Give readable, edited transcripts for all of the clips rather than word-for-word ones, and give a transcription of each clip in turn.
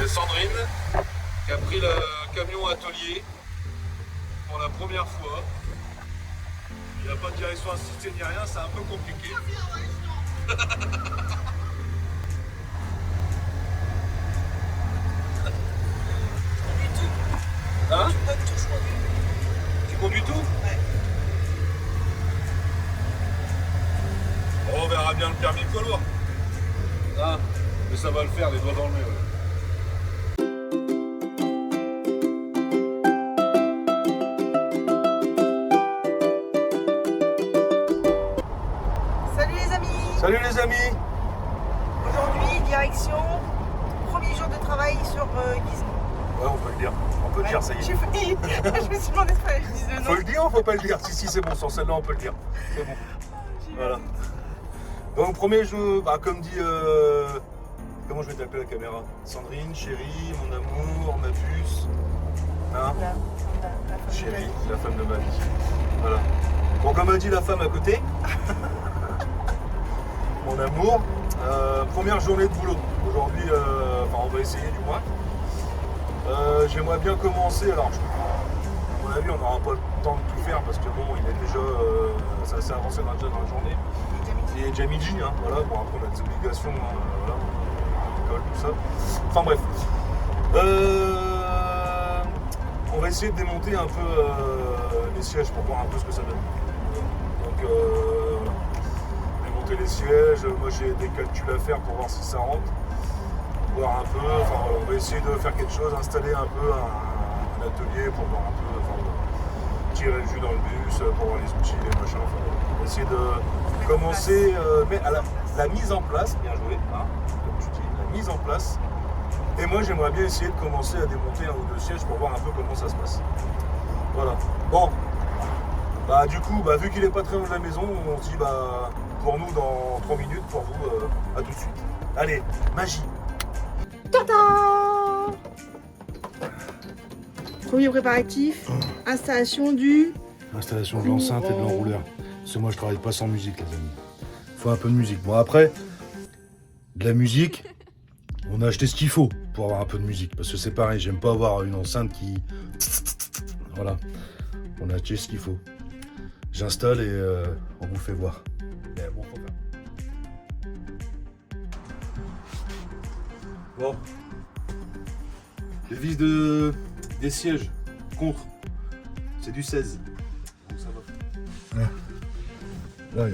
C'est Sandrine qui a pris le camion atelier pour la première fois. Il n'y a pas de direction assistée ni rien, c'est un peu compliqué. Hein? Tu conduis tout? Ouais. Bon, on verra bien le permis poids lourd. Ah, mais ça va le faire, les doigts dans le nez. Ouais. Salut les amis. Salut les amis. Aujourd'hui, direction, premier jour de travail sur Gizmo. Ouais, on peut le dire. On peut le dire, ça y est. J'ai failli. Je me suis demandé si je disais non. Faut le dire ou faut pas le dire? Si, c'est bon, sur celle-là, on peut le dire. C'est bon. Voilà. Donc, premier jeu, bah, comme dit. Comment je vais t'appeler la caméra? Sandrine, chérie, mon amour, ma puce. Hein? Chérie, la femme de ma vie. Voilà. Bon, comme a dit la femme à côté, mon amour, première journée de boulot. Aujourd'hui, on va essayer du moins. J'aimerais bien commencer. Alors, à mon avis, on n'aura pas le temps de tout faire parce que bon, il est déjà. Ça s'est avancé déjà dans la journée. Il est déjà midi, hein, voilà. Bon, après, on a des obligations, hein, voilà. L'école, tout ça. Enfin, bref. On va essayer de démonter un peu les sièges pour voir un peu ce que ça donne. Donc, voilà. Démonter les sièges. Moi, j'ai des calculs à faire pour voir si ça rentre. Voir un peu, enfin voilà, on va essayer de faire quelque chose, installer un peu un atelier pour voir un peu, enfin, tirer le jus dans le bus, pour voir les outils, les machins, enfin, on va essayer de commencer, mais à la mise en place, bien joué, hein, comme tu dis, la mise en place. Et moi j'aimerais bien essayer de commencer à démonter un ou deux sièges pour voir un peu comment ça se passe. Voilà. Bon, bah du coup, vu qu'il n'est pas très loin de la maison, on se dit pour nous dans 3 minutes, pour vous, à tout de suite. Allez, magie. Tata. Premier préparatif, installation de l'enceinte et de l'enrouleur. Parce que moi je travaille pas sans musique les amis. Faut un peu de musique. Bon après, de la musique, on a acheté ce qu'il faut pour avoir un peu de musique. Parce que c'est pareil, j'aime pas avoir une enceinte qui... Voilà. On a acheté ce qu'il faut. J'installe et on vous fait voir. Mais bon, faut faire. Bon, les vis des sièges contre, c'est du 16. Donc ça va. Là,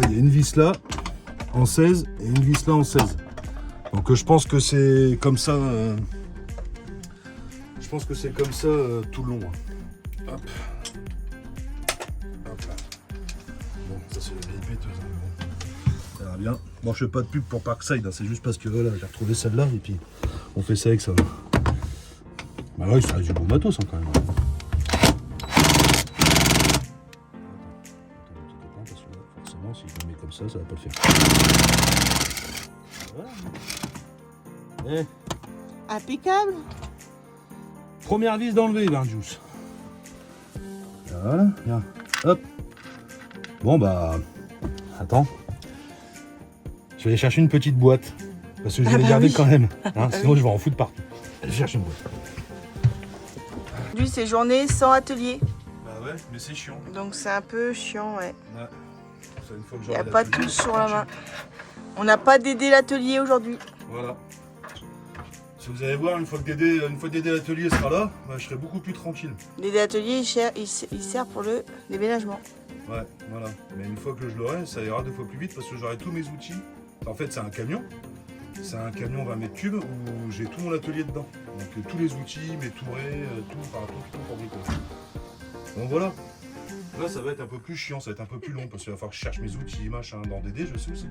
il y a une vis là en 16 et une vis là en 16. Donc je pense que c'est comme ça. Je pense que c'est comme ça tout le long. Hop. Hop là. Bon, ça c'est la vieille péteuse. Hein, bon. Ça va bien. Bon, je fais pas de pub pour Parkside, hein, c'est juste parce que voilà, j'ai retrouvé celle-là et puis on fait ça avec ça. Bah oui, ça reste du bon matos hein, quand même. Attends, parce que là, forcément, si je le mets comme ça va pas le faire. Voilà. impeccable. Première vis d'enlever, Juice. Voilà, viens, hop. Bon attends. Je vais aller chercher une petite boîte. Parce que je vais les garder quand même. Hein, sinon je vais en foutre partout. Je cherche une boîte. Aujourd'hui, c'est journée sans atelier. Bah ouais, mais c'est chiant. Donc c'est un peu chiant, ouais. Ouais. Ça, une fois que Il n'y a j'aurai pas de l'atelier, tout sur la main. On n'a pas d'aider l'atelier aujourd'hui. Voilà. Si vous allez voir, une fois que Dédé l'atelier sera là, je serai beaucoup plus tranquille. L'aider l'atelier, il sert pour le déménagement. Ouais, voilà. Mais une fois que je l'aurai, ça ira 2 fois plus vite parce que j'aurai tous mes outils. En fait, c'est un camion. C'est un camion 20 mètres cubes où j'ai tout mon atelier dedans. Donc tous les outils, mes tourets, tout pour bricoler. Donc voilà. Là, ça va être un peu plus chiant, ça va être un peu plus long parce qu'il va falloir que je cherche mes outils, machin. Dans Dédé, je sais où c'est.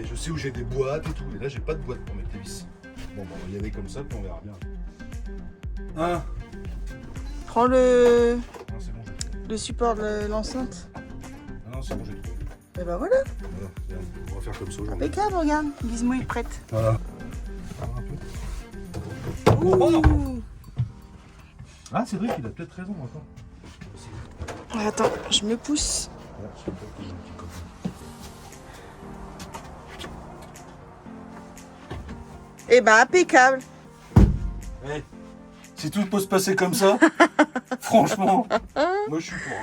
Et je sais où j'ai des boîtes et tout. Et là, j'ai pas de boîte pour mettre les vis. Bon, on va y aller comme ça, puis on verra bien. Prends le C'est bon, j'ai trouvé. support de l'enceinte. Ah non, c'est bon, j'ai trouvé. Et ben voilà. Voilà, on va faire comme ça aujourd'hui. Impeccable, regarde. Gizmo est prête. Voilà. Ouh. Ah, Cédric, il a peut-être raison, attends. Attends, je me pousse. Ouais, je sais pas qu'il y a un petit Eh ben, impeccable. Eh, si tout peut se passer comme ça, franchement, moi je suis pour.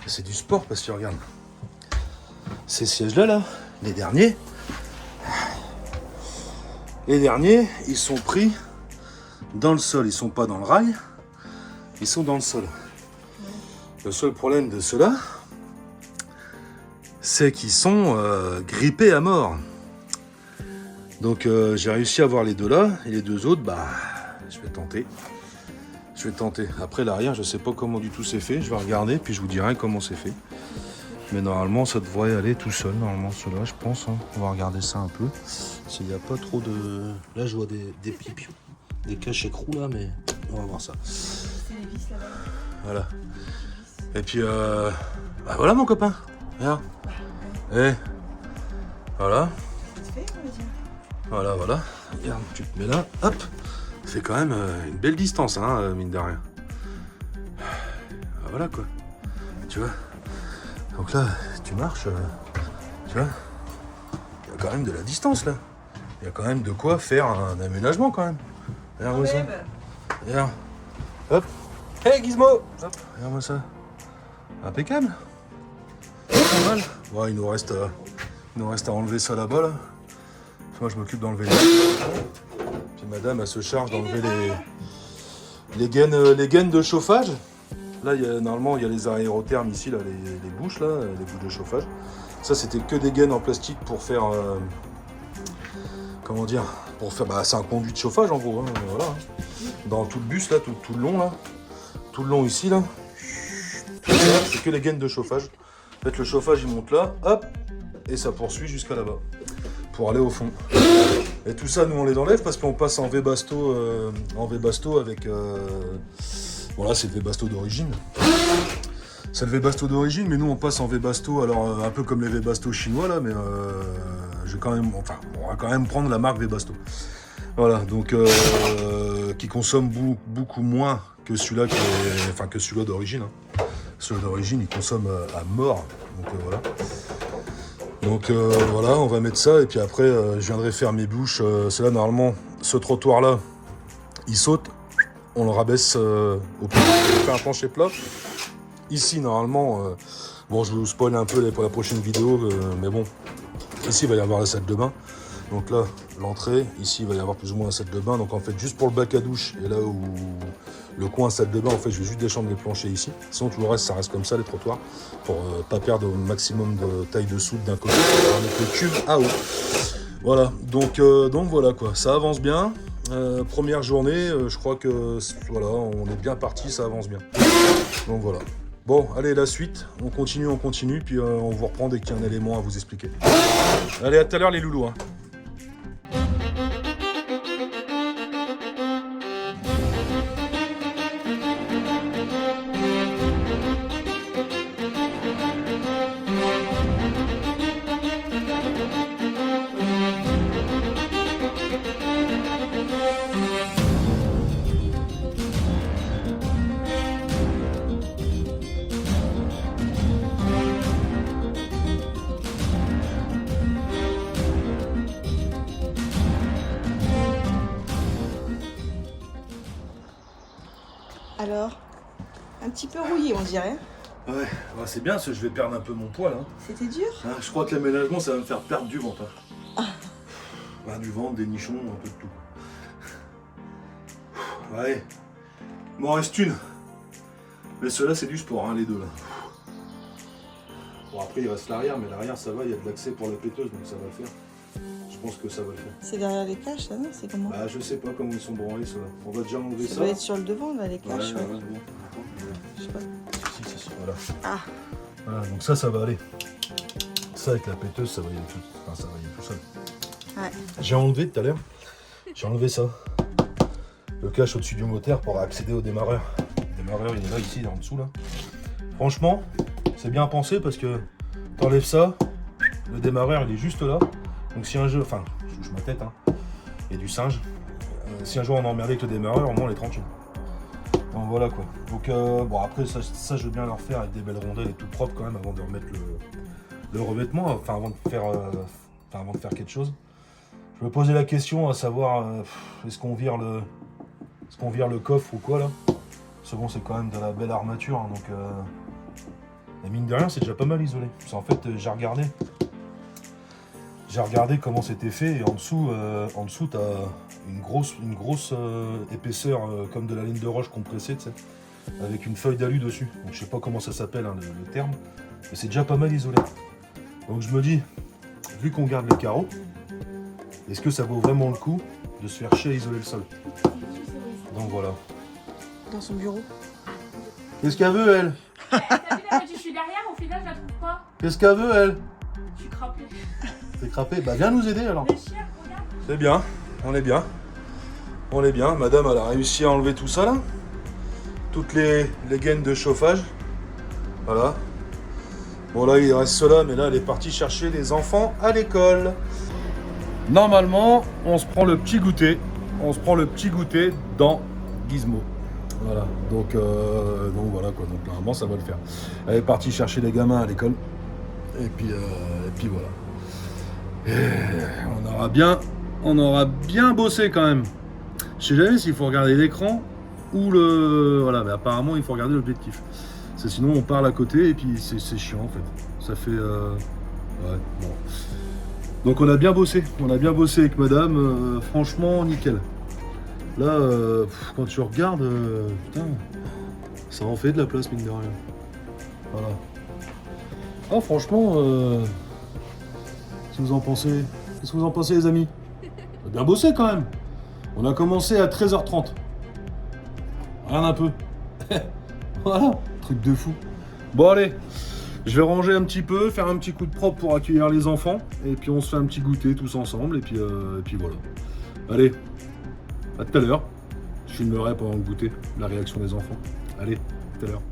C'est du sport parce que regarde, ces sièges-là, là, les derniers, ils sont pris dans le sol. Ils sont pas dans le rail, ils sont dans le sol. Le seul problème de ceux-là, c'est qu'ils sont grippés à mort. Donc j'ai réussi à avoir les deux là, et les deux autres, bah, je vais tenter. Après l'arrière, je sais pas comment du tout c'est fait. Je vais regarder, puis je vous dirai comment c'est fait. Mais normalement, ça devrait aller tout seul. Normalement, ceux-là, je pense. Hein. On va regarder ça un peu. S'il n'y a pas trop de... Là, je vois des pipions, des caches écrous là, mais on va voir ça. C'est les vis là-bas. Voilà. Et puis, bah voilà mon copain. Regarde. Et voilà. Vite fait, on va dire. Voilà. Regarde, tu te mets là. Hop. C'est quand même une belle distance, hein, mine de rien. Voilà quoi. Tu vois. Donc là, tu marches. Tu vois. Il y a quand même de la distance là. Il y a quand même de quoi faire un aménagement quand même. Regarde-moi ça. Regarde. Hop. Hey Gizmo. Hop. Regarde-moi ça. Impeccable. Pas mal. Bon, il nous reste à enlever ça là-bas là. Moi je m'occupe d'enlever les... Puis madame elle se charge d'enlever les gaines de chauffage. Là normalement il y a les aérothermes ici, là, les bouches là, les bouches de chauffage. Ça c'était que des gaines en plastique pour faire comment dire, pour faire, bah c'est un conduit de chauffage en gros, hein, voilà. Dans tout le bus là, tout le long là, tout le long ici là, c'est que les gaines de chauffage. En fait le chauffage il monte là, hop, et ça poursuit jusqu'à là-bas. Pour aller au fond. Et tout ça, nous, on les enlève parce qu'on passe en Webasto avec... Bon, là, c'est le Webasto d'origine. C'est le Webasto d'origine, mais nous, on passe en Webasto, alors un peu comme les Webasto chinois, là, mais je vais quand même... Enfin, on va quand même prendre la marque Webasto. Voilà, donc... qui consomme beaucoup moins que celui-là que celui-là d'origine. Hein. Celui-là d'origine, il consomme à mort. Donc, voilà. Donc voilà, on va mettre ça et puis après je viendrai faire mes bouches. C'est là normalement, ce trottoir là, il saute, on le rabaisse au pied. On fait un plancher plat. Ici normalement, bon je vous spoil un peu pour la prochaine vidéo, mais bon, ici il va y avoir la salle de bain. Donc là, l'entrée, ici il va y avoir plus ou moins la salle de bain. Donc en fait, juste pour le bac à douche et là où le coin salle de bain, en fait, je vais juste descendre les planchers ici. Sinon, tout le reste, ça reste comme ça, les trottoirs, pour pas perdre au maximum de taille de soude d'un côté. On va mettre le cube à haut. Voilà, donc voilà quoi, ça avance bien. Première journée, je crois que voilà, on est bien parti, ça avance bien. Donc voilà. Bon, allez, la suite, on continue, puis on vous reprend dès qu'il y a un élément à vous expliquer. Allez, à tout à l'heure les loulous. Hein. Alors, un petit peu rouillé, on dirait. Ouais, c'est bien, je vais perdre un peu mon poids là. C'était dur? Je crois que l'aménagement, ça va me faire perdre du ventre. Du ventre, des nichons, un peu de tout. Ouais, il m'en reste une. Mais ceux-là, c'est du sport, hein, les deux là. Bon, après, il reste l'arrière, mais l'arrière, ça va, il y a de l'accès pour la péteuse, donc ça va le faire. Je pense que ça va le faire. C'est derrière les caches, ça, non? C'est comment? Bah, je sais pas comment ils sont branlés, ceux-là. On va déjà enlever ça. Ça doit être sur le devant, là, les caches. Ouais. Je sais pas. Si, voilà. Ah. Voilà, donc ça va aller. Ça, avec la péteuse, ça va y aller tout, ça va y aller tout seul. Ouais. J'ai enlevé tout à l'heure. J'ai enlevé ça. Le cache au-dessus du moteur pour accéder au démarreur. Le démarreur, il est là, ici, en dessous, là. Franchement, c'est bien pensé parce que t'enlèves ça, le démarreur, il est juste là. Donc si un jeu, enfin, je touche ma tête, hein, et du singe. Si un jour on est emmerdé avec le démarreur, au moins on est tranquille. Donc voilà quoi. Donc bon après ça je veux bien le refaire avec des belles rondelles et tout propre quand même avant de remettre le revêtement, enfin avant de faire quelque chose. Je me posais la question à savoir est-ce qu'on vire le coffre ou quoi là. Parce que bon c'est quand même de la belle armature hein, donc et mine de rien c'est déjà pas mal isolé. Parce qu'en fait j'ai regardé comment c'était fait et en dessous t'as une grosse épaisseur comme de la laine de roche compressée, tu sais, avec une feuille d'alu dessus. Donc je sais pas comment ça s'appelle hein, le terme, mais c'est déjà pas mal isolé. Donc je me dis, vu qu'on garde les carreaux, est-ce que ça vaut vraiment le coup de se faire chier à isoler le sol? Donc voilà. Dans son bureau. Qu'est-ce qu'elle veut elle? T'as vu la petite, je suis derrière, au final je la trouve pas. Qu'est-ce qu'elle veut elle? Je suis crapée. T'es crapé? Bah viens nous aider alors. Les chiens, regarde. C'est bien, on est bien. On est bien, madame elle a réussi à enlever tout ça là. Toutes les gaines de chauffage. Voilà. Bon là il reste cela, mais là elle est partie chercher les enfants à l'école. Normalement, on se prend le petit goûter. On se prend le petit goûter dans Gizmo. Voilà, donc voilà quoi, donc normalement ça va le faire. Elle est partie chercher les gamins à l'école. Et puis voilà. Et on aura bien bossé quand même. Je sais jamais s'il faut regarder l'écran ou le... Voilà, mais apparemment il faut regarder l'objectif. C'est sinon on parle à côté et puis c'est chiant en fait. Ça fait... Ouais, bon. Donc on a bien bossé avec madame, franchement nickel. Là, quand tu regardes, putain, ça en fait de la place mine de rien. Voilà. Ah franchement, qu'est-ce que vous en pensez? Qu'est-ce que vous en pensez les amis? On a bien bossé quand même. On a commencé à 13h30. Rien un peu. Voilà, truc de fou. Bon allez, je vais ranger un petit peu, faire un petit coup de propre pour accueillir les enfants. Et puis on se fait un petit goûter tous ensemble. Et puis voilà. Allez, à tout à l'heure. Je filmerai pendant le goûter la réaction des enfants. Allez, à tout à l'heure.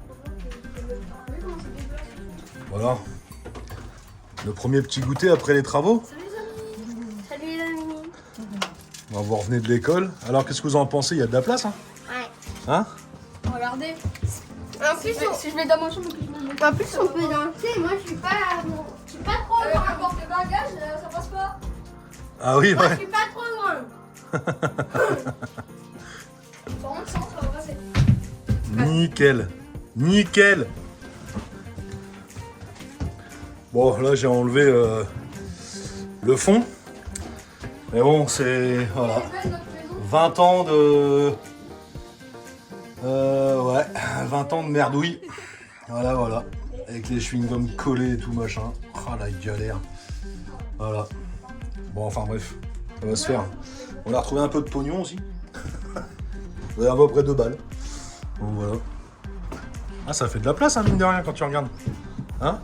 Voilà. Le premier petit goûter après les travaux. Salut les amis. Salut les amis. Bon, vous revenez de l'école. Alors qu'est-ce que vous en pensez? Il y a de la place hein? Ouais. Hein? Regardez. En plus, si je vais dans ma chambre, En plus, on peut danser. Moi, je suis pas trop avec un porte-bagages, ça passe pas. Ah oui, Moi, je ouais. suis pas trop grande. Par contre, ça va passer. Nickel. Nickel. Bon, là, j'ai enlevé le fond. Mais bon, c'est... Voilà. 20 ans de... ouais, 20 ans de merdouille. Voilà. Avec les chewing-gums collés et tout machin. Ah la galère. Voilà. Bon, enfin bref, ça va se faire. On a retrouvé un peu de pognon aussi. On a à peu près 2 balles. Bon, voilà. Ah, ça fait de la place, hein, mine de rien, quand tu regardes. Hein?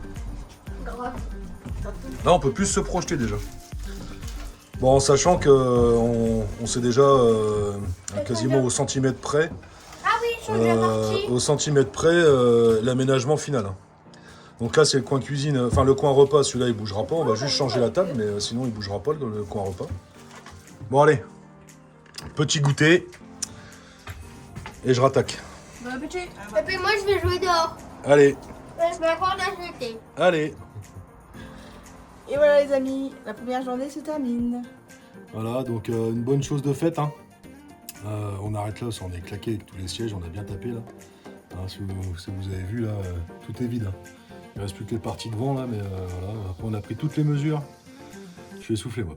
Là, on peut plus se projeter déjà. Bon, en sachant que on sait déjà quasiment au centimètre près. Ah oui, je suis bien partie. Au centimètre près, l'aménagement final. Hein. Donc là, c'est le coin cuisine, enfin le coin repas, celui-là il bougera pas. On va juste changer la table, mais sinon il bougera pas le coin repas. Bon, allez, petit goûter. Et je rattaque. Bon appétit. Et puis moi, je vais jouer dehors. Allez, Je vais encore la jeter. allez. Et voilà les amis, la première journée se termine. Voilà, donc une bonne chose de faite. Hein. On arrête là, parce qu'on est claqué avec tous les sièges, on a bien tapé là. Hein, si vous avez vu là, tout est vide. Hein. Il reste plus que les parties devant là, mais voilà. Après on a pris toutes les mesures. Je suis essoufflé moi.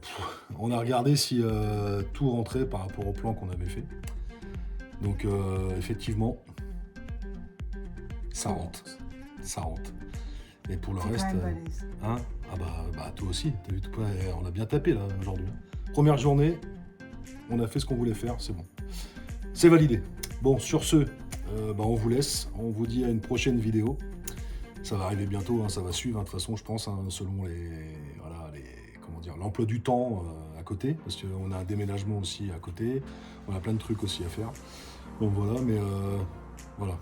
On a regardé si tout rentrait par rapport au plan qu'on avait fait. Donc effectivement, ça rentre. Ça rentre. Et pour le reste, hein, ah bah toi aussi, t'as vu, on a bien tapé là aujourd'hui. Première journée, on a fait ce qu'on voulait faire, c'est bon. C'est validé. Bon, sur ce, on vous laisse, on vous dit à une prochaine vidéo. Ça va arriver bientôt, hein, ça va suivre, hein, de toute façon, je pense, hein, selon l'emploi du temps à côté, parce qu'on a un déménagement aussi à côté, on a plein de trucs aussi à faire. Donc voilà, mais voilà.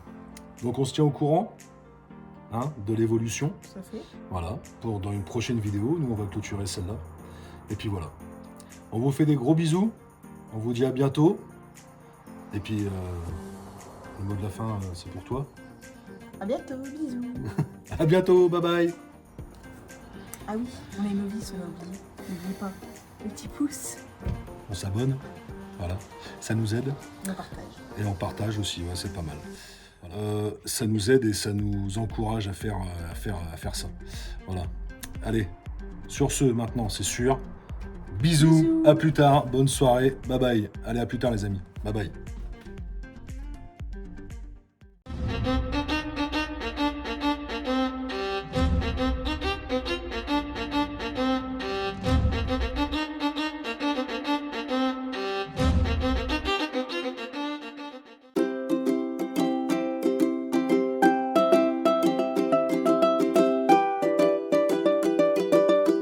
Donc on se tient au courant. Hein, de l'évolution. Ça fait. Voilà, dans une prochaine vidéo, nous on va clôturer celle-là. Et puis voilà. On vous fait des gros bisous. On vous dit à bientôt. Et puis le mot de la fin, c'est pour toi. À bientôt, bisous. À bientôt, bye bye. Ah oui, on a une novice, on a oublié. N'oubliez pas, le petit pouce. On s'abonne. Voilà, ça nous aide. On partage. Et on partage aussi, ouais, c'est pas mal. Voilà. Ça nous aide et ça nous encourage à faire ça. Voilà. Allez, sur ce, maintenant, c'est sûr. Bisous, à plus tard, bonne soirée, bye bye. Allez, à plus tard les amis, bye bye.